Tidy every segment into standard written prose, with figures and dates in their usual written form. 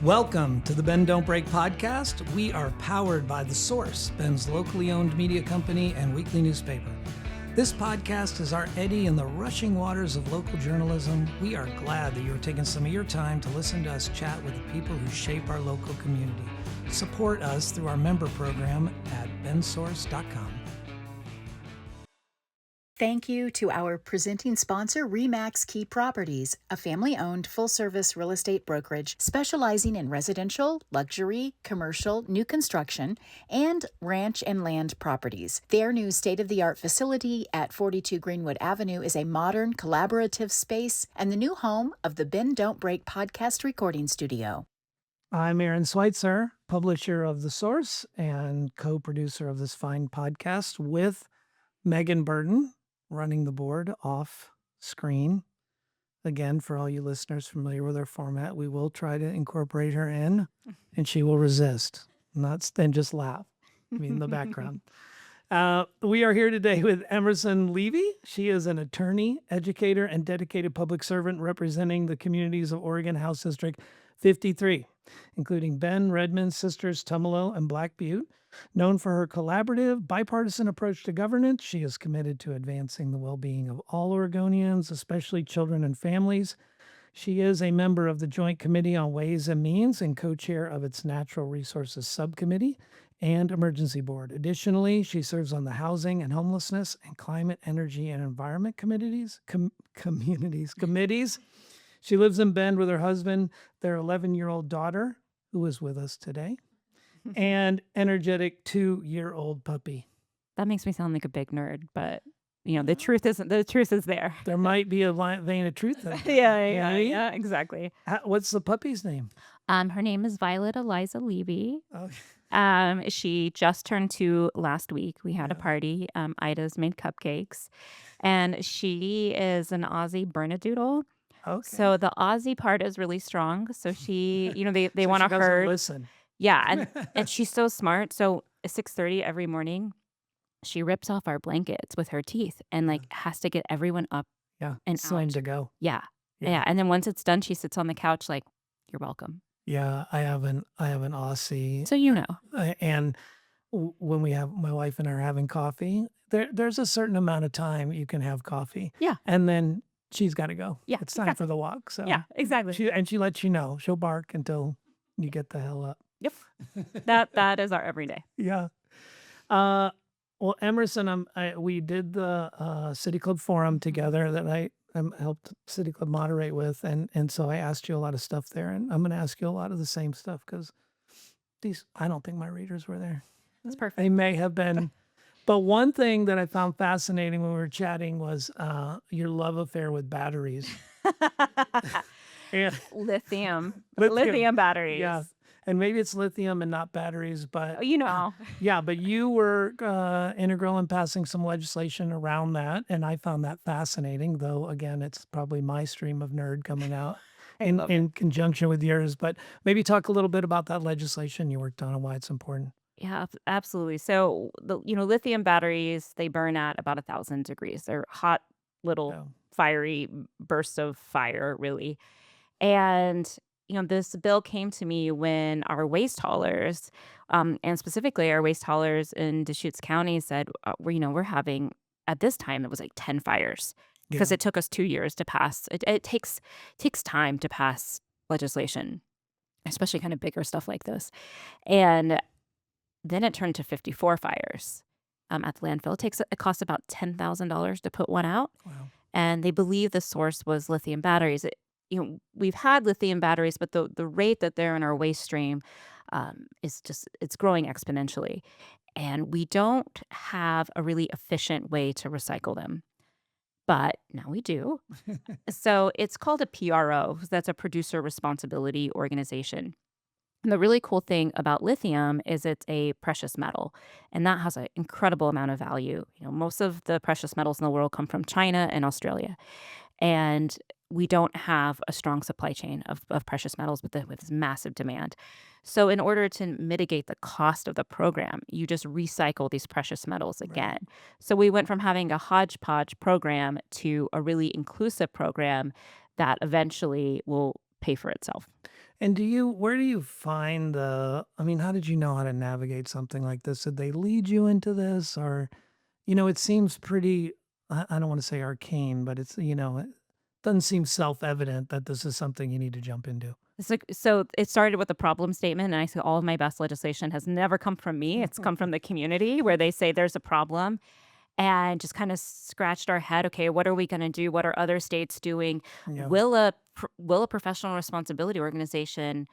Welcome to the Bend Don't Break podcast. We are powered by The Source, Ben's locally owned media company and weekly newspaper. This podcast is our eddy in the rushing waters of local journalism. We are glad that you're taking some of your time to listen to us chat with the people who shape our local community. Support us through our member program at bensource.com. Thank you to our presenting sponsor, RE/MAX Key Properties, a family-owned full-service real estate brokerage specializing in residential, luxury, commercial, new construction, and ranch and land properties. Their new state-of-the-art facility at 42 Greenwood Avenue is a modern, collaborative space and the new home of the Bend Don't Break podcast recording studio. I'm Aaron Switzer, publisher of The Source and co-producer of this fine podcast with Megan Burden, running the board off screen. Again, for all you listeners familiar with our format, we will try to incorporate her in, and she will resist, not then just laugh. In the background. We are here today with Emerson Levy. She is an attorney, educator, and dedicated public servant representing the communities of Oregon House District 53, including Bend, Redmond, Sisters, Tumalo, and Black Butte. Known for her collaborative, bipartisan approach to governance, she is committed to advancing the well-being of all Oregonians, especially children and families. She is a member of the Joint Committee on Ways and Means and co-chair of its Natural Resources Subcommittee and Emergency Board. Additionally, she serves on the Housing and Homelessness and Climate, Energy, and Environment committees. She lives in Bend with her husband, their 11-year-old daughter, who is with us today, and energetic 2-year-old puppy. That makes me sound like a big nerd, but the truth is there. There might be a vein of truth there. Yeah, exactly. What's the puppy's name? Her name is Violet Eliza Levy. Okay. She just turned 2 last week. We had a party. Ida's made cupcakes, and she is an Aussie Bernedoodle. Okay. So the Aussie part is really strong. So she, they So want she to doesn't herd. listen. Yeah, and she's so smart. So at 6:30 every morning, she rips off our blankets with her teeth and has to get everyone up. Yeah, and it's time out. to go. Yeah. And then once it's done, she sits on the couch like, "You're welcome." Yeah, I have an Aussie, So and when my wife and I are having coffee, there's a certain amount of time you can have coffee. Yeah. And then she's got to go. Yeah, It's time for the walk. So Yeah, exactly. she lets you know. She'll bark until you get the hell up. Yep. That is our everyday. Yeah. Well, Emerson, we did the City Club Forum together that I helped City Club moderate with, and so I asked you a lot of stuff there, and I'm going to ask you a lot of the same stuff because I don't think my readers were there. That's perfect. They may have been, but one thing that I found fascinating when we were chatting was your love affair with batteries. Lithium Lithium. batteries. Yeah. And maybe it's lithium and not batteries, but Yeah, but you were integral in passing some legislation around that, and I found that fascinating. Though again, it's probably my stream of nerd coming out in conjunction with yours. But maybe talk a little bit about that legislation you worked on and why it's important. Yeah, absolutely. So the lithium batteries, they burn at about 1,000 degrees. They're hot little fiery bursts of fire, really. And this bill came to me when our waste haulers, and specifically our waste haulers in Deschutes County said, we're having, at this time, it was like 10 fires because it took us 2 years to pass. It takes time to pass legislation, especially kind of bigger stuff like this. And then it turned to 54 fires at the landfill. It costs about $10,000 to put one out. Wow. And they believe the source was lithium batteries. We've had lithium batteries, but the rate that they're in our waste stream it's growing exponentially. And we don't have a really efficient way to recycle them. But now we do. So it's called a PRO. That's a producer responsibility organization. And the really cool thing about lithium is it's a precious metal, and that has an incredible amount of value. Most of the precious metals in the world come from China and Australia. And we don't have a strong supply chain of precious metals with this massive demand. So in order to mitigate the cost of the program, you just recycle these precious metals again. Right. So we went from having a hodgepodge program to a really inclusive program that eventually will pay for itself. And where do you find I mean, how did you know how to navigate something like this? Did they lead you into this or, it seems pretty, I don't want to say arcane, but it doesn't seem self-evident that this is something you need to jump into. So it started with a problem statement, and I say all of my best legislation has never come from me. It's come from the community where they say there's a problem and just kind of scratched our head. Okay, what are we going to do? What are other states doing? Yeah. Will a professional responsibility organization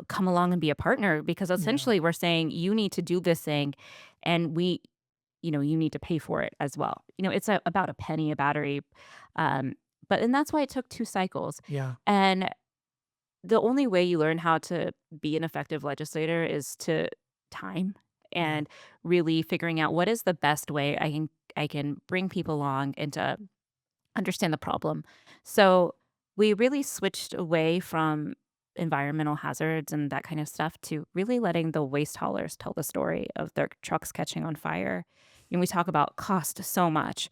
come along and be a partner? Because Yeah. essentially we're saying you need to do this thing, and you need to pay for it as well. It's about a penny a battery, um, and that's why it took 2 cycles. Yeah. And the only way you learn how to be an effective legislator is to time Yeah. and really figuring out what is the best way I can bring people along and to understand the problem. So we really switched away from environmental hazards and that kind of stuff to really letting the waste haulers tell the story of their trucks catching on fire. We talk about cost so much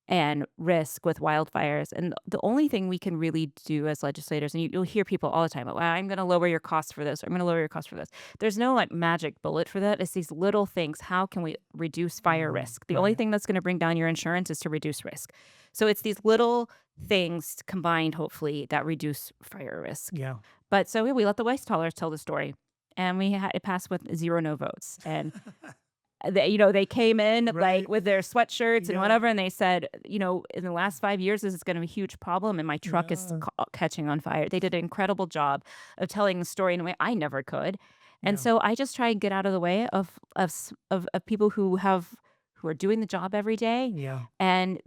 and risk with wildfires. And the only thing we can really do as legislators, and you'll hear people all the time, "Oh, I'm going to lower your costs for this, or I'm going to lower your cost for this." There's no like magic bullet for that. It's these little things. How can we reduce fire risk? The only Right. thing that's going to bring down your insurance is to reduce risk. So it's these little things combined, hopefully, that reduce fire risk. Yeah. But so yeah, we let the waste haulers tell the story. And it passed with 0 no votes. And they came in, like, Right. with their sweatshirts and Yeah. whatever, and they said, "In the last 5 years, this is gonna be a huge problem, and my truck is Yeah. catching on fire." They did an incredible job of telling the story in a way I never could, and Yeah. so I just try and get out of the way of people who are doing the job every day Yeah. and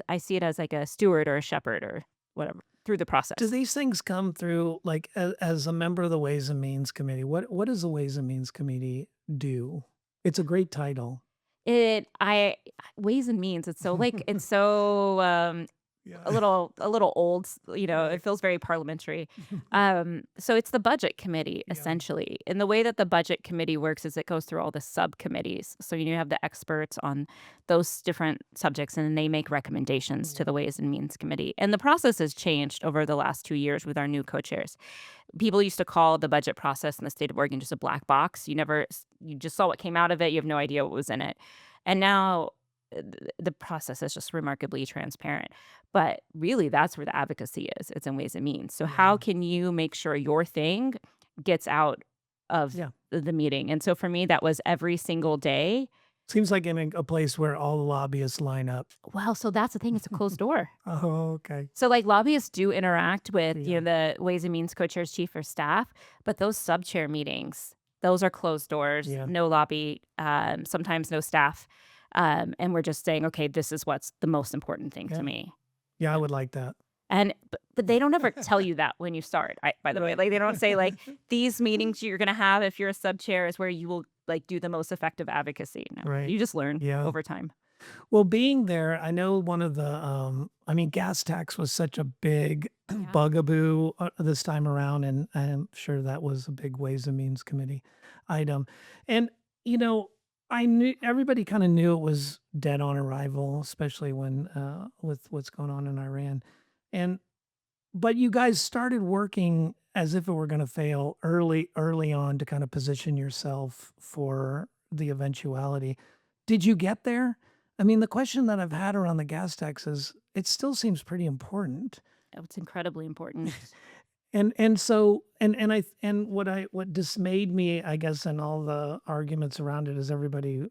I see it as, like, a steward or a shepherd or whatever through the Do process. these things come through like as a member of the Ways and Means Committee? What does the Ways and Means Committee do? It's a great title. It I Ways and means, it's so, Yeah. a little old, it Right. feels very parliamentary. So it's the budget committee Yeah. essentially. And the way that the budget committee works is it goes through all the subcommittees. So you have the experts on those different subjects and then they make recommendations to Yeah. the Ways and Means Committee. And the process has changed over the last 2 years with our new co-chairs. People used to call the budget process in the state of Oregon just a black box. You just saw what came out of it. You have no idea what was in it. And now the process is just remarkably transparent. But really, that's where the advocacy is. It's in Ways and Means. So how Yeah. can you make sure your thing gets out of Yeah. the meeting? And so for me, that was every single day. Seems like in a place where all the lobbyists line up. Well, so that's the thing. It's a closed door. Oh, okay. So, like, lobbyists do interact with, Yeah. the Ways and Means co-chairs, chief, or staff, but those sub-chair meetings, those are closed doors, Yeah. no lobby, sometimes no staff, and we're just saying, "Okay, this is what's the most important thing to Yeah. me." Yeah, I would like that. And but they don't ever tell you that when you start, by the way, Right. like, they don't say, like, "These meetings you're gonna have if you're a sub-chair is where you will, like, do the most effective advocacy." No, Right. you just learn Yeah. over time. Well, being there, I know one of I mean, gas tax was such a big Yeah. bugaboo this time around, and I'm sure that was a big Ways and Means Committee item. And, you know, I knew everybody kind of knew it was dead on arrival, especially when with what's going on in Iran. And but you guys started working as if it were going to fail early on to kind of position yourself for the eventuality. Did you get there? I mean, the question that I've had around the gas tax is it still seems pretty important. It's incredibly important. And what dismayed me, I guess, in all the arguments around it is everybody,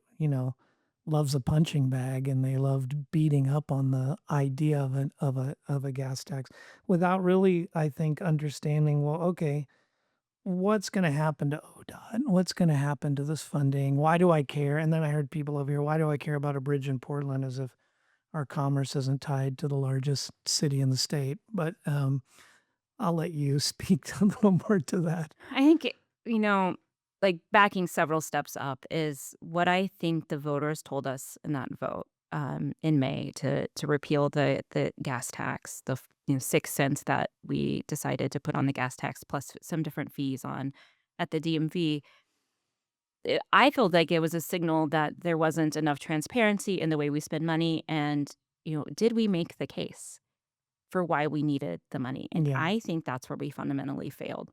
loves a punching bag and they loved beating up on the idea of a gas tax without really, I think, understanding, well, okay, what's going to happen to ODOT? What's going to happen to this funding? Why do I care? And then I heard people over here, why do I care about a bridge in Portland as if our commerce isn't tied to the largest city in the state? But I'll let you speak a little more to that. I think, like backing several steps up is what I think the voters told us in that vote in May to repeal the gas tax, the 6 cents that we decided to put on the gas tax plus some different fees on at the DMV. I felt like it was a signal that there wasn't enough transparency in the way we spend money, and did we make the case for why we needed the money? And Yeah. I think that's where we fundamentally failed.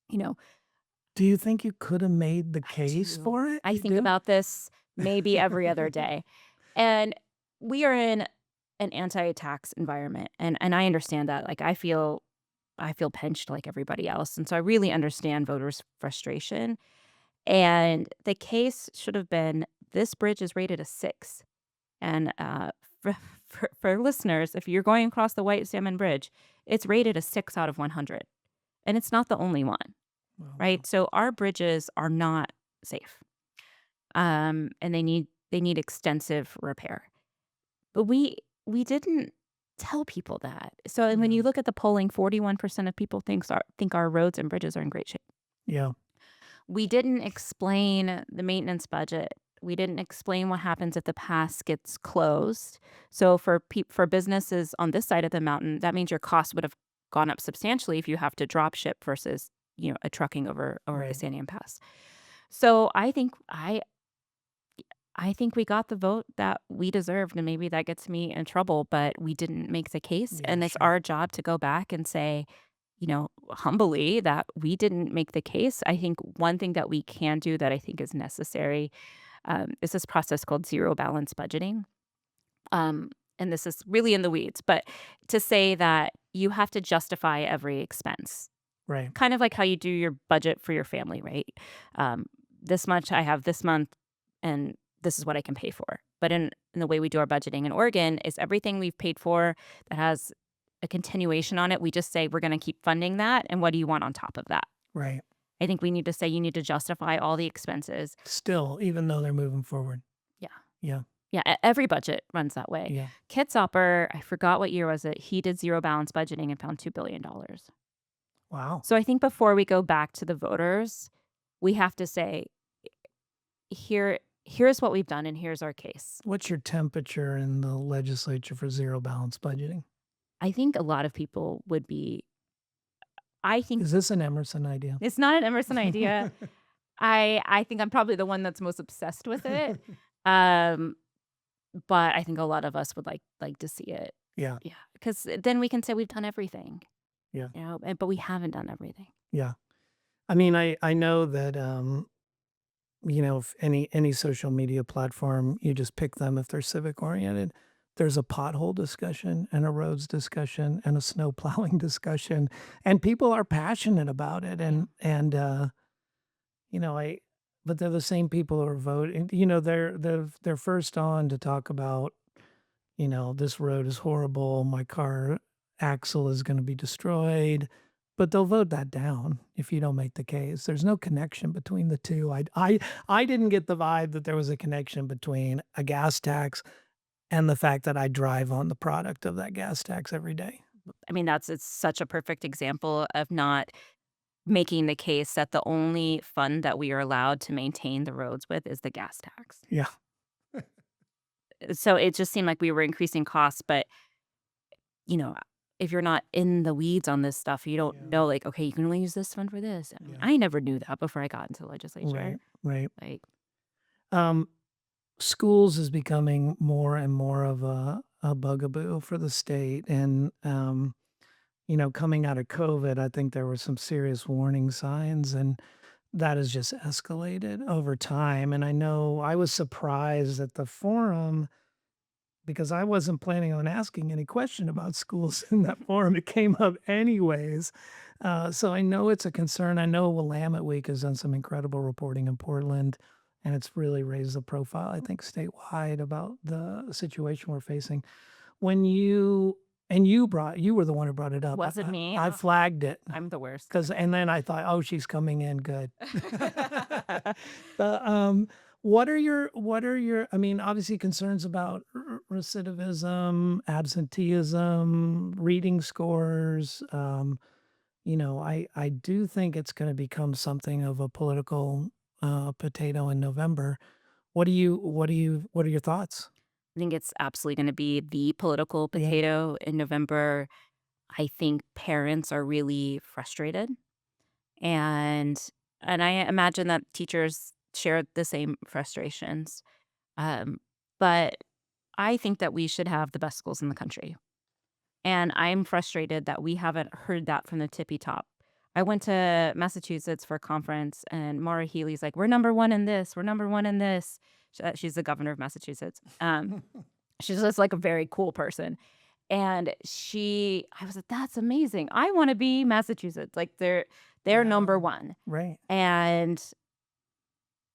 You know, Do you think you could have made the I case do. for it? I You think do? about this maybe every other day. And we are in an anti-tax environment, and I understand that. Like I feel pinched like everybody else, and so I really understand voters' frustration. And the case should have been this bridge is rated a 6. And for, for listeners, if you're going across the White Salmon Bridge, it's rated a 6 out of 100. And it's not the only one, Oh, wow. right? So our bridges are not safe. And they need extensive repair. But we didn't tell people that. So and when you No. look at the polling, 41% of people think our roads and bridges are in great shape. Yeah. We didn't explain the maintenance budget. We didn't explain what happens if the pass gets closed. So for businesses on this side of the mountain, that means your cost would have gone up substantially if you have to drop ship versus, a trucking over a Right. Sandian Pass. So I think we got the vote that we deserved, and maybe that gets me in trouble, but we didn't make the case, Yeah, and it's sure. our job to go back and say, humbly that we didn't make the case. I think one thing that we can do that I think is necessary is this process called zero balance budgeting. Um, and this is really in the weeds, but to say that you have to justify every expense, Right. kind of like how you do your budget for your family, right? Um, this much I have this month, and this is what I can pay for. But in the way we do our budgeting in Oregon is everything we've paid for that has a continuation on it. We just say we're going to keep funding that, and what do you want on top of that? Right. I think we need to say you need to justify all the expenses. Still, even though they're moving forward. Yeah. Yeah. Yeah, every budget runs that way. Yeah. Kitzhopper, I forgot what year was it. He did zero balance budgeting and found $2 billion. Wow. So I think before we go back to the voters, we have to say, here's what we've done and here's our case. What's your temperature in the legislature for zero balance budgeting? I think a lot of people would be I think Is this an Emerson idea? it's not an Emerson idea. I think I'm probably the one that's most obsessed with it. Um, but I think a lot of us would like to see it. Yeah. Yeah, because then we can say we've done everything, Yeah. but we haven't done everything. Yeah. I mean, I know that if any social media platform, you just pick them if they're civic oriented. There's a pothole discussion and a roads discussion and a snow plowing discussion, and people are passionate about it. I but they're the same people who are voting. They're first on to talk about, this road is horrible. My car axle is going to be destroyed. But they'll vote that down if you don't make the case. There's no connection between the two. I didn't get the vibe that there was a connection between a gas tax and the fact that I drive on the product of that gas tax every day. I mean, it's such a perfect example of not making the case that the only fund that we are allowed to maintain the roads with is the gas tax. Yeah. So it just seemed like we were increasing costs, but, you know, if you're not in the weeds on this stuff, you don't Yeah. know, like, okay, you can only use this fund for this. I mean, Yeah. I never knew that before I got into the legislature. Right. Right. Like, Um, Schools is becoming more and more of a bugaboo for the state. And, coming out of COVID, I think there were some serious warning signs, and that has just escalated over time. And I know I was surprised at the forum because I wasn't planning on asking any question about schools in that forum. It came up anyways. So I know it's a concern. I know Willamette Week has done some incredible reporting in Portland, and it's really raised the profile, I think, statewide about the situation we're facing. When you were the one who brought it up. was it me? I Ugh, flagged it I'm the worst. and then I thought, oh, she's coming in good. The, I mean, obviously concerns about recidivism, absenteeism, reading scores. I do think it's going to become something of a political potato in November. What are your thoughts? I think it's absolutely going to be the political Yeah. potato in November. I think parents are really frustrated, and I imagine that teachers share the same frustrations. Um, but I think that we should have the best schools in the country, and I'm frustrated that we haven't heard that from the tippy top. I went to Massachusetts for a conference, and Maura Healey's like, "We're number one in this. We're number one in this." She's the governor of Massachusetts. She's just like a very cool person. And I was like, "That's amazing. I wanna be Massachusetts." Like, they're number Yeah. 1. Right. And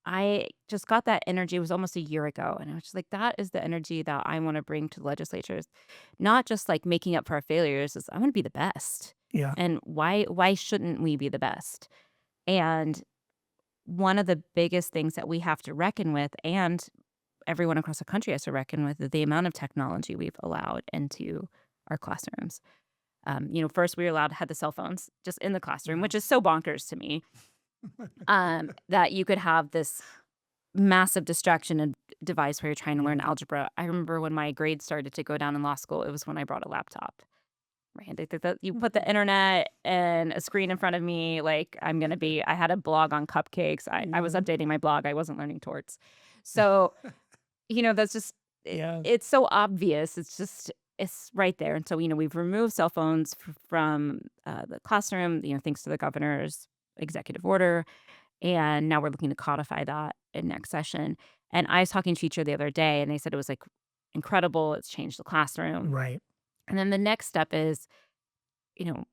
I just got that energy. It was almost a year ago, and I was just like, "That is the energy that I wanna bring to legislatures." Not just, like, making up for our failures, is I wanna be the best. Yeah. And why shouldn't we be the best? And one of the biggest things that we have to reckon with, and everyone across the country has to reckon with, is the amount of technology we've allowed into our classrooms. First we were allowed to have the cell phones just in the classroom, Yeah. which is so bonkers to me, that you could have this massive distraction and device where you're trying to learn Yeah. algebra. I remember when my grades started to go down in law school, it was when I brought a laptop. Right, you put the internet and a screen in front of me, like, I had a blog on cupcakes. I was Mhm. updating my blog, I wasn't learning torts. So, that's just Yeah. it's so obvious, it's right there, and so, we've removed cell phones from, the classroom, thanks to the governor's executive order, and now we're looking to codify that in next session, and I was talking to a teacher the other day, and they said it was, like, incredible, it's changed the classroom, Right. and then the next step is, you know,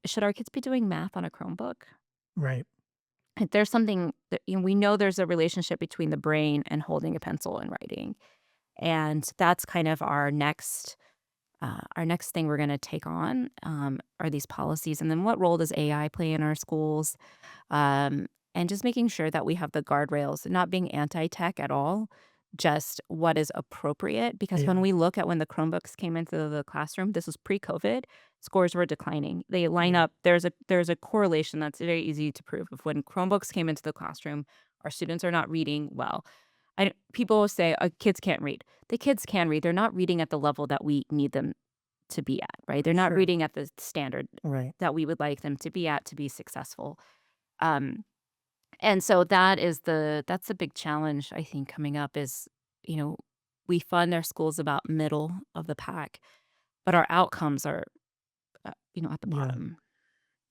should our kids be doing math on a Chromebook? Right. Like, there's something that, we know there's a relationship between the brain and holding a pencil and writing, and that's kind of our next thing we're gonna take on, are these policies, and then what role does AI play in our schools? And just making sure that we have the guardrails, not being anti-tech at all, just what is appropriate. Because when Yeah. we look at when the Chromebooks came into the classroom, this was pre-COVID, scores were declining. They line Yeah. up. There's a correlation that's very easy to prove. Of when Chromebooks came into the classroom, our students are not reading well. People will say, kids can't read. The kids can read. They're not reading at the level that we need them to be at, right? They're not Sure. reading at the standard Right. that we would like them to be at to be successful. Um, and so that's a big challenge, I think, coming up is, you know, we fund our schools about middle of the pack, but our outcomes are, at the Yeah. bottom.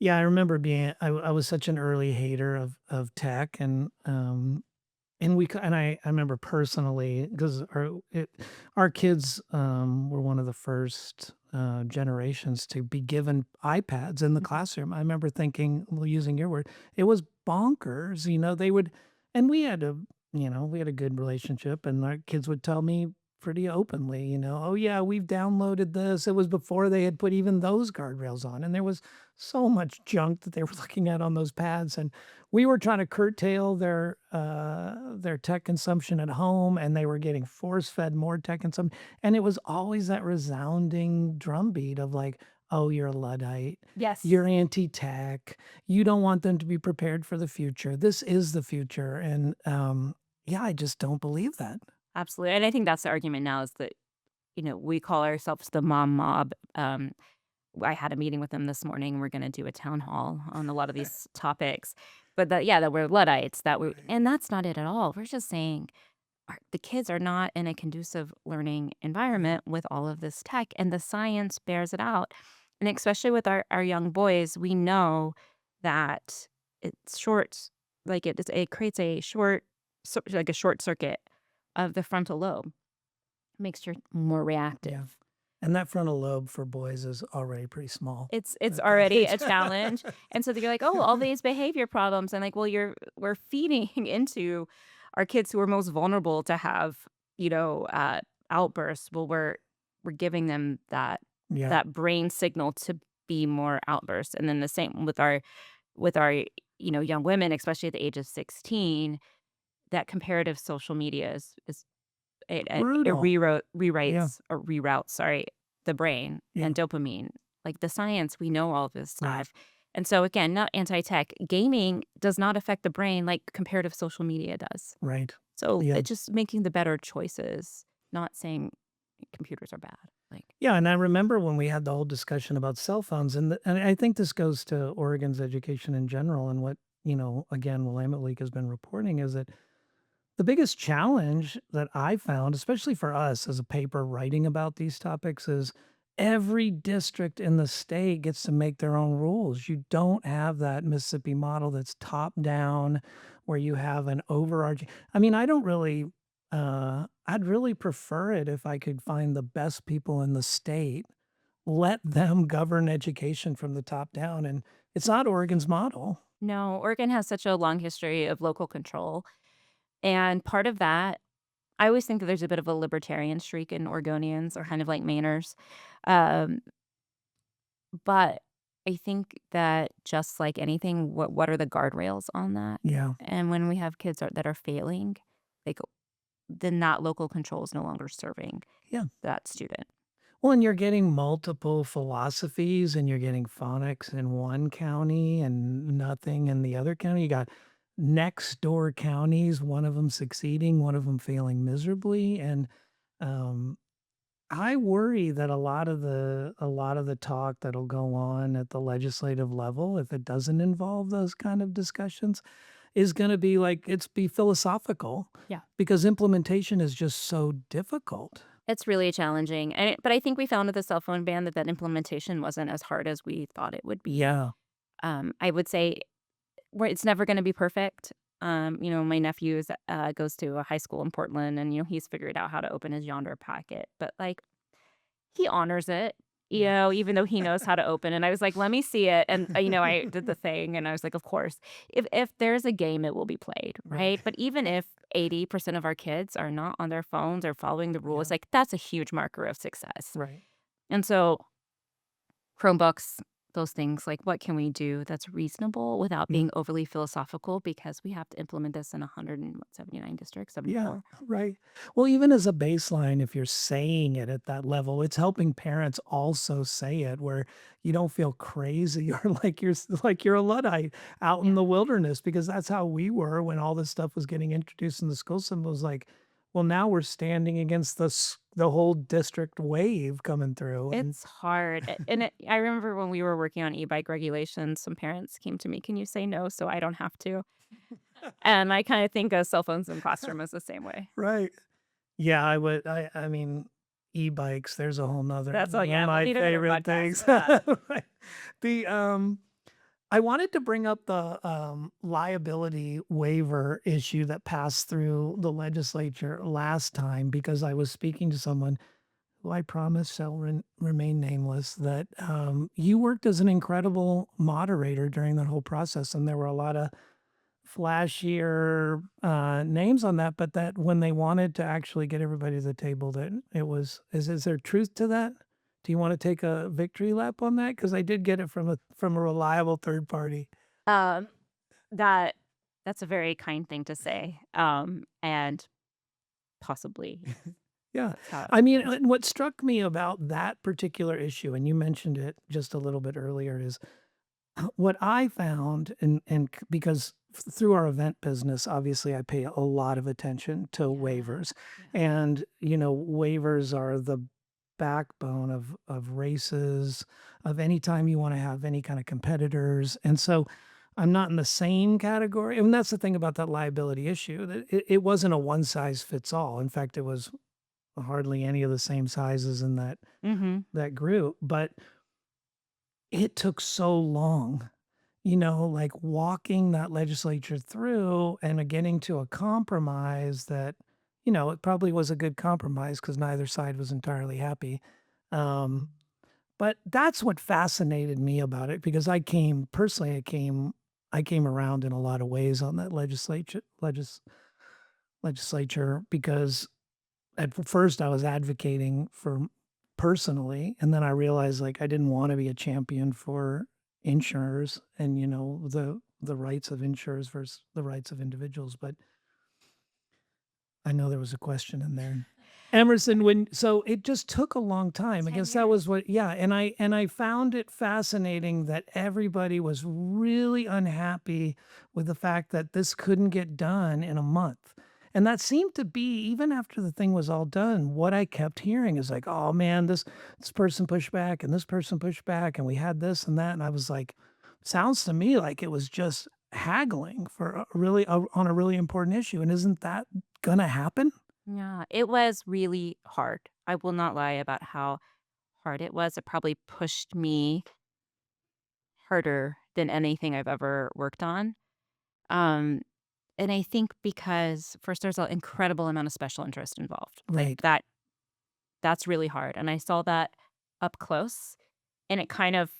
Yeah, I remember I was such an early hater of tech, and I remember personally, 'cause our kids, were one of the first, generations to be given iPads in the Mhm. classroom. I remember thinking, well, using your word, it was bonkers, they would, and we had a good relationship, and our kids would tell me pretty openly, "Oh, yeah, we've downloaded this." It was before they had put even those guardrails on, and there was so much junk that they were looking at on those pads, and we were trying to curtail their tech consumption at home, and they were getting force-fed more tech consumption, and it was always that resounding drumbeat of like, "Oh, you're a Luddite. Yes. You're anti-tech. You don't want them to be prepared for the future. This is the future," and, yeah, I just don't believe that. Absolutely. And I think that's the argument now is that, we call ourselves the mom mob. I had a meeting with them this morning. We're going to do a town hall on a lot of these topics. But that we're Luddites, Right. and that's not it at all. We're just saying the kids are not in a conducive learning Yeah. environment with all of this tech, and the science bears it out. And especially with our young boys, we know that it's short, like it creates like a short circuit of the frontal lobe, makes you more Yeah. reactive. And that frontal lobe for boys is already pretty small. It's Okay. already a challenge, and so you're like, "Oh, all these behavior problems," and like, well, we're feeding into our kids who are most vulnerable to have, outbursts. Well, we're giving them Yeah. that brain signal to be more outbursts, and then the same with our, young women, especially at the age of 16, that comparative social media is it Brutal. Yeah. reroutes, sorry, the brain Yeah. and dopamine. Like, the science, we know all this Right. stuff. And so, again, not anti-tech. Gaming does not affect the brain like comparative social media does. Right. So, Yeah. it's just making the better choices, not saying computers are bad. Like, Yeah, and I remember when we had the whole discussion about cell phones, and I think this goes to Oregon's education in general, and what, again, Willamette League has been reporting is that the biggest challenge that I found, especially for us as a paper writing about these topics, is every district in the state gets to make their own rules. You don't have that Mississippi model that's top down where you have an overarching I mean, I don't really I'd really prefer it if I could find the best people in the state, let them govern education from the top down, and it's not Oregon's model. No, Oregon has such a long history of local control, and part of that I always think that there's a bit of a libertarian streak in Oregonians or kind of like Mainers, um, but I think that just like anything, what are the guardrails on that? Yeah. And when we have kids that are failing, like, then that local control is no longer serving Yeah. that student. Well, and you're getting multiple philosophies, and you're getting phonics in one county and nothing in the other county. You got next door counties, one of them succeeding, one of them failing miserably, and, um, I worry that a lot of the talk that'll go on at the legislative level, if it doesn't involve those kind of discussions, is gonna be like it's be philosophical Yeah. because implementation is just so difficult. It's really challenging, but I think we found with the cell phone ban that implementation wasn't as hard as we thought it would be. Yeah. I would say where it's never gonna be perfect. My nephew goes to a high school in Portland, and, he's figured out how to open his Yondr packet, but, like, he honors it, Yeah. even though he knows how to open, and I was like, "Let me see it," and, I did the thing, and I was like, "Of course. If there's a game, it will be played," Right. right? But even if 80% of our kids are not on their phones or following the Yeah. rules, like, that's a huge marker of success. Right. And so Chromebooks, those things, like, what can we do that's reasonable without Yeah. being overly philosophical because we have to implement this in 179 districts, Yeah, 74? right. Well, even as a baseline, if you're saying it at that level, it's helping parents also say it where you don't feel crazy or like you're a Luddite out in Yeah. the wilderness because that's how we were when all this stuff was getting introduced in the school system. It was like, well, now we're standing against the whole district wave coming through, and It's hard, I remember when we were working on e-bike regulations, some parents came to me, "Can you say no so I don't have to?" And I kinda think of cell phones in classroom as the same way. right. Yeah, I would I mean, e-bikes, there's a whole nother That's all one of yeah, we'll my need another favorite podcast things. for that. Right. The, I wanted to bring up the, liability waiver issue that passed through the legislature last time because I was speaking to someone who I promise shall remain nameless, that, you worked as an incredible moderator during that whole process, and there were a lot of flashier, names on that, but that when they wanted to actually get everybody to the table, that it was is there truth to that? Do you wanna take a victory lap on that? Because I did get it from a reliable third party. Um, that that's a very kind thing to say, and possibly Yeah. that's how it I mean, was. and what struck me about that particular issue, and you mentioned it just a little bit earlier, is what I found because through our event business, obviously I pay a lot of attention to Yeah, waivers, yeah. and, waivers are the backbone of races, of any time you wanna have any kind of competitors, and so I'm not in the same category, and that's the thing about that liability issue, that it wasn't a one size fits all. In fact, it was hardly any of the same sizes in Mhm. that group, but it took so long, like walking that legislature through and getting to a compromise that, it probably was a good compromise because neither side was entirely happy. Um, but that's what fascinated me about it because I came around in a lot of ways on that legislature because at first I was advocating for personally, and then I realized, like, I didn't wanna be a champion for insurers and, the rights of insurers versus the rights of individuals, but I know there was a question in there. Emerson, so it just took a long time. I 10 guess that was years. what yeah, and I found it fascinating that everybody was really unhappy with the fact that this couldn't get done in a month. And that seemed to be even after the thing was all done, what I kept hearing is like, "Oh, man, this person pushed back and this person pushed back, and we had this and that." And I was like, "Sounds to me like it was just haggling for on a really important issue, and isn't that gonna happen?" Yeah, it was really hard. I will not lie about how hard it was. It probably pushed me harder than anything I've ever worked on. Um, and I think because first there's an incredible amount of special interest involved. Like Right. that's really hard. And I saw that up close and it kind of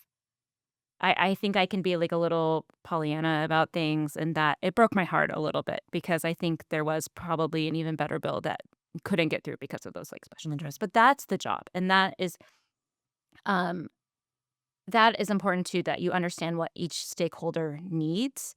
I think I can be like a little Pollyanna about things and that it broke my heart a little bit because I think there was probably an even better bill that couldn't get through because of those like special interests. But that's the job. And um that is important too, that you understand what each stakeholder needs.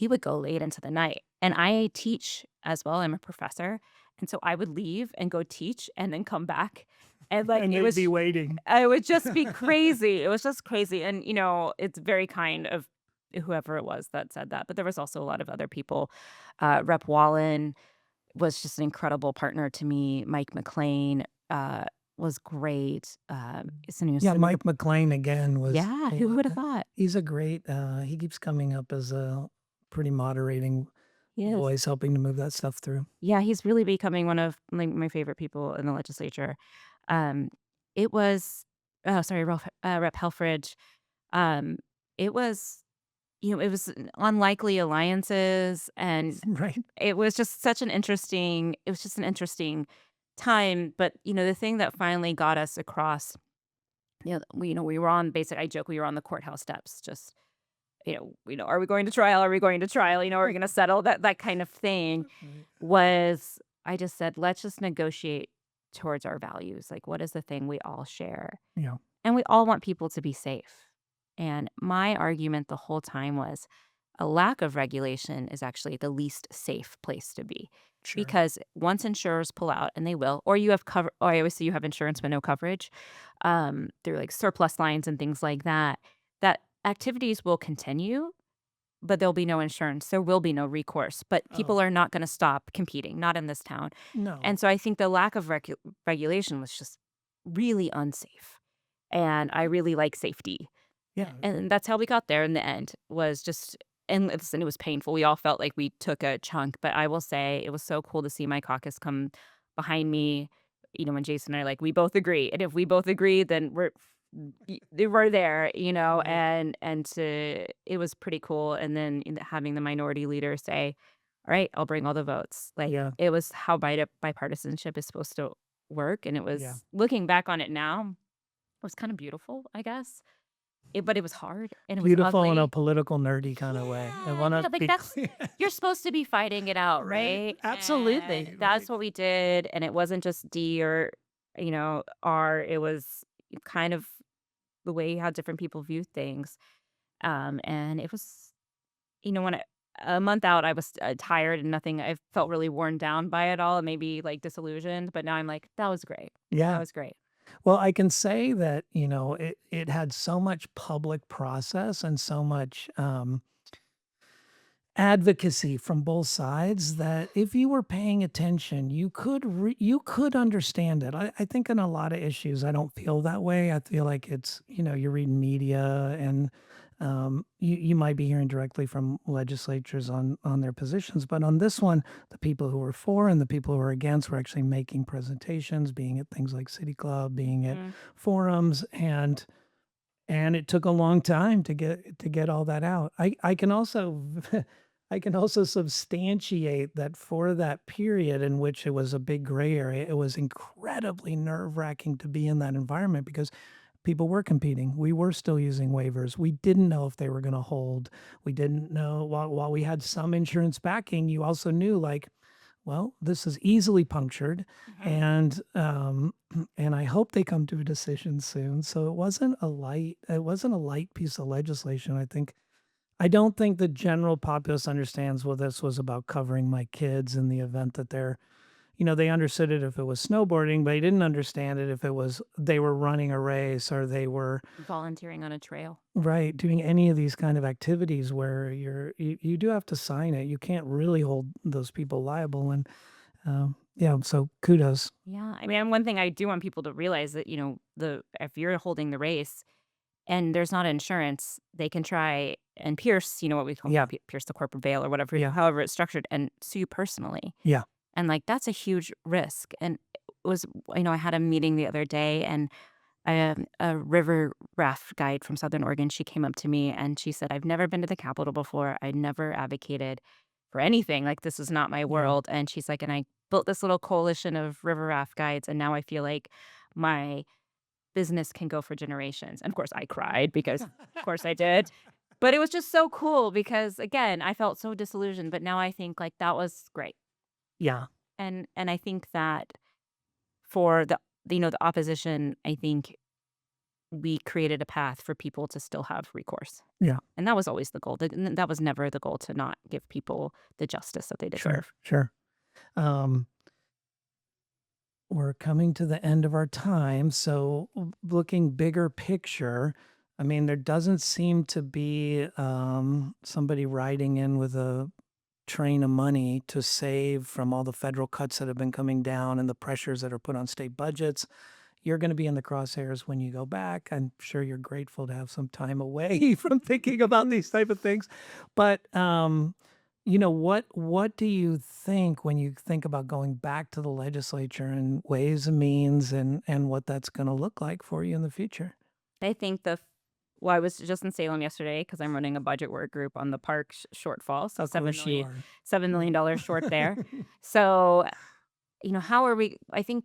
We would go late into the night, and I teach as well, I'm a professor, and so I would leave and go teach and then come back, and, like, And they'd be waiting. it would just be crazy, it was just crazy, and, it's very kind of whoever it was that said that, but there was also a lot of other people. Rep. Wallen was just an incredible partner to me. Mike McLean, was great. Yeah, Senator Mike McLean again was Yeah, who would have thought? he's a great he keeps coming up as a pretty moderating He is. voice helping to move that stuff through. Yeah, he's really becoming one of, like, my favorite people in the legislature. Um, it was oh, sorry, Rep. Helfrich. Um, it was, it was unlikely alliances, and Right. it was just an interesting time, but, the thing that finally got us across, we were on basic I joke we were on the courthouse steps, just, "Are we going to trial? Are we going to trial? Are we gonna settle?" That kind of thing Right. was I just said, "Let's just negotiate towards our values, like, what is the thing we all share?" Yeah. And we all want people to be safe. And my argument the whole time was a lack of regulation is actually the least safe place to be. Sure. Because once insurers pull out, and they will, or you have cover, or I always say you have insurance but no coverage, through like surplus lines and things like that, that activities will continue, but there'll be no insurance. There will be no recourse, but Oh, people are not going to stop competing, not in this town. no. And so I think the lack of regulation was just really unsafe. And I really like safety. Yeah. And that's how we got there in the end, was just, and listen, it was painful. We all felt like we took a chunk, but I will say it was so cool to see my caucus come behind me, when Jason and I, like, we both agree. And if we both agree, then we're there, Right. it was pretty cool. And then having the minority leader say, all right, I'll bring all the votes. Like, Yeah. it was how bipartisanship is supposed to work. And it Yeah. was, looking back on it now, it was kind of beautiful, I guess. But it was hard and it was Beautiful in a ugly. political nerdy kind of way. I Yeah, want to like be that's clear. you're supposed to be fighting it out, Right. right? And Absolutely. that's Right. what we did. And it wasn't just D or, R. It was kind of the way how different people view things. And it was, when a month out, I was tired and nothing. I felt really worn down by it all and maybe like disillusioned. But now I'm like, that was great. That Yeah. was great. Well, I can say that, it had so much public process and so much advocacy from both sides that if you were paying attention, you could understand it. I think in a lot of issues, I don't feel that way. I feel like it's, you're reading media and you might be hearing directly from legislatures on their positions, but on this one, the people who were for and the people who were against were actually making presentations, being at things like City Club, being at Mhm. forums, and it took a long time to get all that out. I can also I can also substantiate that for that period in which it was a big gray area, it was incredibly nerve-wracking to be in that environment because people were competing. We were still using waivers. We didn't know if they were gonna hold. We didn't know while we had some insurance backing, you also knew, like, well, this is easily punctured, Mhm. and, and I hope they come to a decision soon. So it wasn't a light piece of legislation. I don't think the general populace understands, well, this was about covering my kids in the event that they understood it if it was snowboarding, but they didn't understand it if it was they were running a race or they were Volunteering on a trail. right, doing any of these kind of activities where you do have to sign it. You can't really hold those people liable, and, yeah, so kudos. Yeah, I mean, one thing I do want people to realize that, the if you're holding the race and there's not insurance, they can try and pierce, what we call Yeah, pierce the corporate veil or whatever, yeah, however it's structured, and sue you personally. yeah, And like that's a huge risk. And it was, I had a meeting the other day, and I am a river raft guide from Southern Oregon. She came up to me and she said, "I've never been to the Capitol before. I never advocated for anything. Like, this is not my Yeah. world." And she's like, "And I built this little coalition of river raft guides, and now I feel like my business can go for generations." And of course, I cried because, of course, I did. But it was just so cool because, again, I felt so disillusioned. But now I think like that was great. Yeah. And I think that for the opposition, I think we created a path for people to still have recourse. Yeah. And that was always the goal. That was never the goal to not give people the justice that they Sure. deserve. Sure. Um, we're coming to the end of our time. So, looking bigger picture, I mean, there doesn't seem to be somebody riding in with a train of money to save from all the federal cuts that have been coming down and the pressures that are put on state budgets. You're going to be in the crosshairs when you go back. I'm sure you're grateful to have some time away from thinking about these type of things. But what do you think when you think about going back to the legislature and ways and means and what that's going to look like for you in the future? I think well, I was just in Salem yesterday because I'm running a budget work group on the park shortfall. So Of course you are. $7 million short there. So, how are we? I think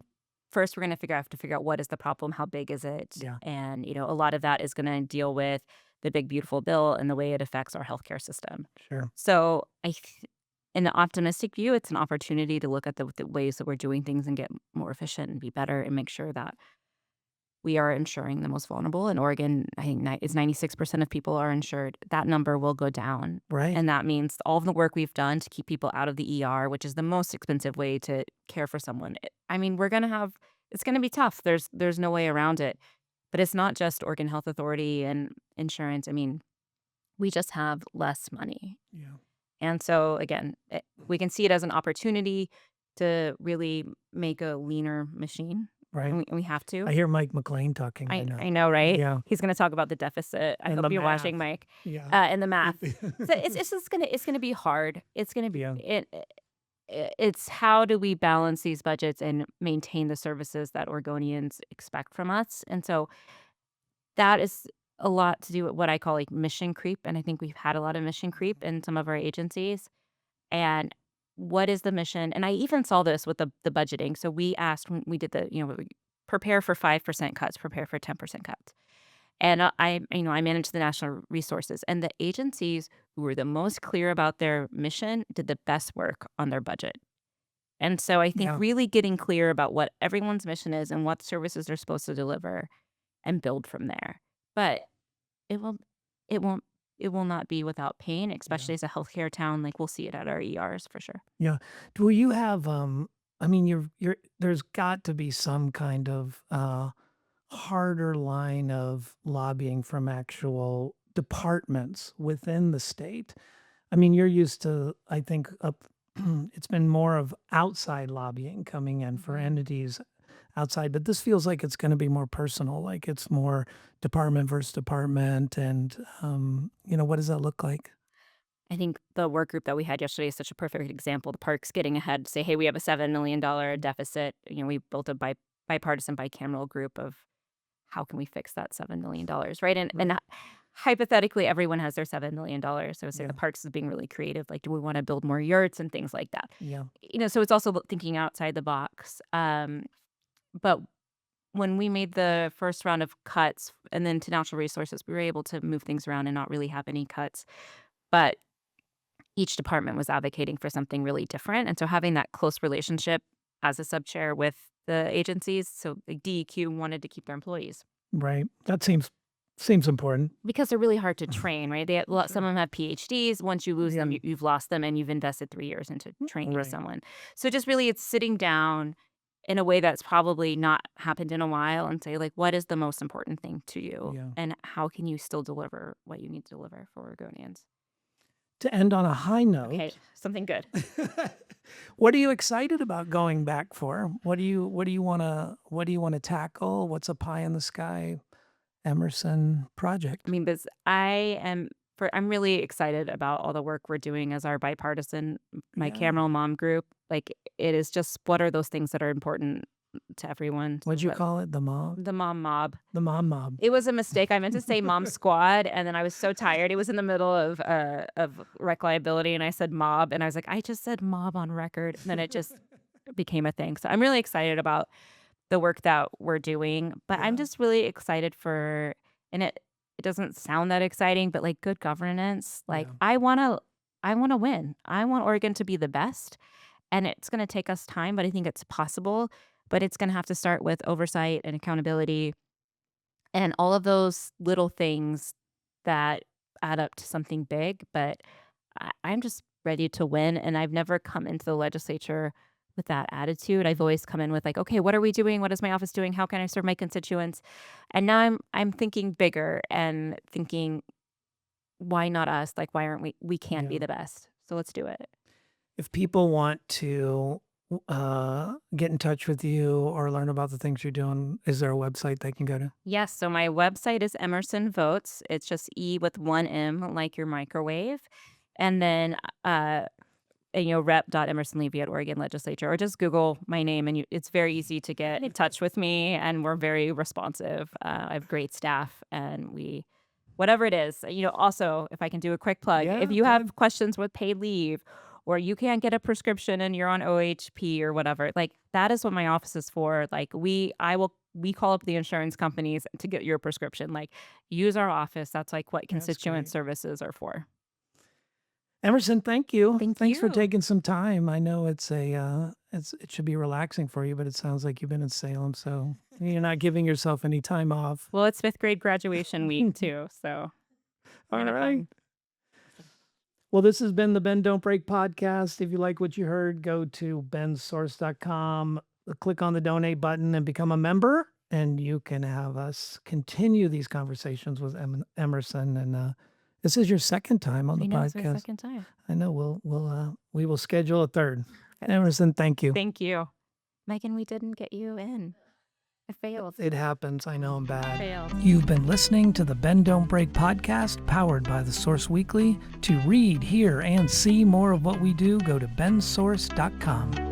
first we're going to have to figure out what is the problem, how big is it? Yeah, And, a lot of that is going to deal with the big, beautiful bill and the way it affects our healthcare system. sure. So, in the optimistic view, it's an opportunity to look at the ways that we're doing things and get more efficient and be better and make sure that we are insuring the most vulnerable. In Oregon, I think it's 96% of people are insured. That number will go down. Right. And that means all of the work we've done to keep people out of the ER, which is the most expensive way to care for someone. I mean, it's going to be tough. There's no way around it. But it's not just Oregon Health Authority and insurance. I mean, we just have less money. Yeah. And so, again, we can see it as an opportunity to really make a leaner machine. Right. And we have to. I hear Mike McLean talking right now. I know, right? Yeah. He's gonna talk about the deficit. I And hope the you're math. watching, Mike, Yeah. and the math. So it's gonna be hard. It's gonna be Yeah. it's how do we balance these budgets and maintain the services that Oregonians expect from us? And so that is a lot to do with what I call like mission creep. And I think we've had a lot of mission creep in some of our agencies. And what is the mission? And I even saw this with the budgeting. So we asked when we did prepare for 5% cuts, prepare for 10% cuts. And I manage the national resources, and the agencies who were the most clear about their mission did the best work on their budget. And so I think Yeah. really getting clear about what everyone's mission is and what services they're supposed to deliver and build from there. But it will, it won't, it will not be without pain, especially as a healthcare town. Like we'll see it at our ERs for sure. Yeah. Do you have I mean there's got to be some kind of harder line of lobbying from actual departments within the state. I mean, you're used to, I think, it's been more of outside lobbying coming in for entities outside, but this feels like it's going to be more personal, like it's more department versus department. And, what does that look like? I think the work group that we had yesterday is such a perfect example. The park's getting ahead, say, hey, we have a $7 million deficit. We built a bipartisan, bicameral group of how can we fix that $7 million, right? And hypothetically, everyone has their $7 million. So say Yeah. the parks is being really creative. Like, do we want to build more yurts and things like that? Yeah. So it's also thinking outside the box. But when we made the first round of cuts and then to natural resources, we were able to move things around and not really have any cuts. But each department was advocating for something really different. And so having that close relationship as a sub chair with the agencies, so like DEQ wanted to keep their employees Right. That seems important. because they're really hard to train, right? Some of them have PhDs. Once you lose them, Yeah. you've lost them, and you've invested 3 years into training Right. someone. So just really, it's sitting down in a way that's probably not happened in a while and say, like, what is the most important thing to you, Yeah. and how can you still deliver what you need to deliver for Oregonians? To end on a high note. Okay, something good. What are you excited about going back for? What do you want to tackle? What's a pie in the sky Emerson project? I mean, I'm really excited about all the work we're doing as our bipartisan, my Yeah. Cameral Mom group. Like, it is just what are those things that are important to everyone. What'd you But call it? The mob? the mom mob. The mom mob. It was a mistake. I meant to say mom squad, and then I was so tired. It was in the middle of rec liability, and I said mob, and I was like, I just said mob on record, and then it just became a thing. So I'm really excited about the work that we're doing, but I'm Yeah. just really excited for, and it doesn't sound that exciting, but like good governance. Like Yeah. I want to win. I want Oregon to be the best, and it's going to take us time, but I think it's possible. But it's going to have to start with oversight and accountability and all of those little things that add up to something big. But I'm just ready to win. And I've never come into the legislature with that attitude. I've always come in with like, okay, what are we doing? What is my office doing? How can I serve my constituents? And now I'm thinking bigger and thinking, why not us? Like, why aren't we can be Yeah. the best. So let's do it. If people want to get in touch with you or learn about the things you're doing, is there a website they can go to? Yes, so my website is Emerson Votes. It's just E with one M, like your microwave. And then, rep.emersonlevy at Oregon Legislature, or just Google my name, and it's very easy to get in touch with me, and we're very responsive. I have great staff, and whatever it is, also, if I can do a quick plug, Yeah, if you good. have questions with paid leave, or you can't get a prescription and you're on OHP or whatever, like that is what my office is for. Like we call up the insurance companies to get your prescription. Like use our office. That's like what That's constituent great. services are for. Emerson, thank you. Thank Thanks for you. taking some time. I know it should be relaxing for you, but it sounds like you've been in Salem, so you're not giving yourself any time off. Well, it's fifth grade graduation week too, so All kind of right. fun. Well, this has been the Bend Don't Break podcast. If you like what you heard, go to bensource.com, click on the donate button and become a member, and you can have us continue these conversations with Emerson. And this is your second time on the I know it's our podcast. second time. I know we will schedule a third. Emerson, thank you. Thank you. Megan, we didn't get you in. I failed. It happens. I know I'm bad. Failed. You've been listening to the Bend Don't Break podcast, powered by the Source Weekly. To read, hear, and see more of what we do, go to bensource.com.